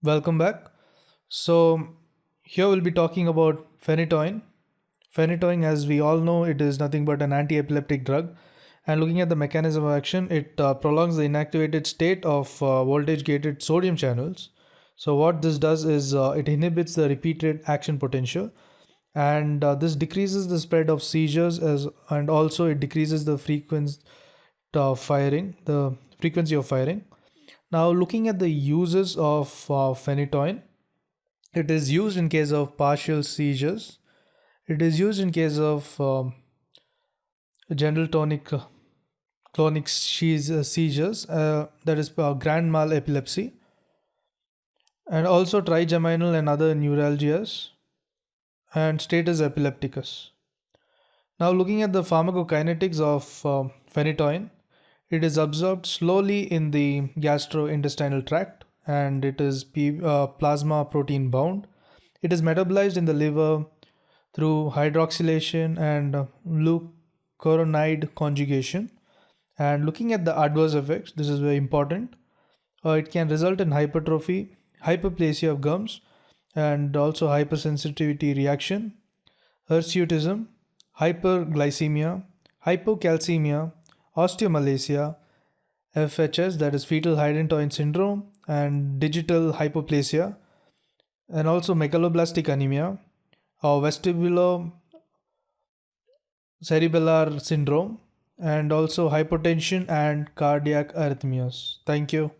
Welcome back. So, here we'll be talking about phenytoin. Phenytoin, as we all know, it is nothing but an anti-epileptic drug. And looking at the mechanism of action, it prolongs the inactivated state of voltage-gated sodium channels. So, what this does is it inhibits the repeated action potential, and this decreases the spread of seizures, and also it decreases the frequency of firing. Now, looking at the uses of phenytoin, it is used in case of partial seizures. It is used in case of general clonic seizures, that is grand mal epilepsy, and also trigeminal and other neuralgias, and status epilepticus. Now, looking at the pharmacokinetics of phenytoin, it is absorbed slowly in the gastrointestinal tract, and it is plasma protein bound. It is metabolized in the liver through hydroxylation and glucuronide conjugation. And looking at the adverse effects, this is very important. It can result in hypertrophy, hyperplasia of gums, and also hypersensitivity reaction, hirsutism, hyperglycemia, hypocalcemia, osteomalacia, FHS, that is fetal hydantoin syndrome, and digital hypoplasia, and also megaloblastic anemia, or vestibulocerebellar syndrome, and also hypotension and cardiac arrhythmias. Thank you.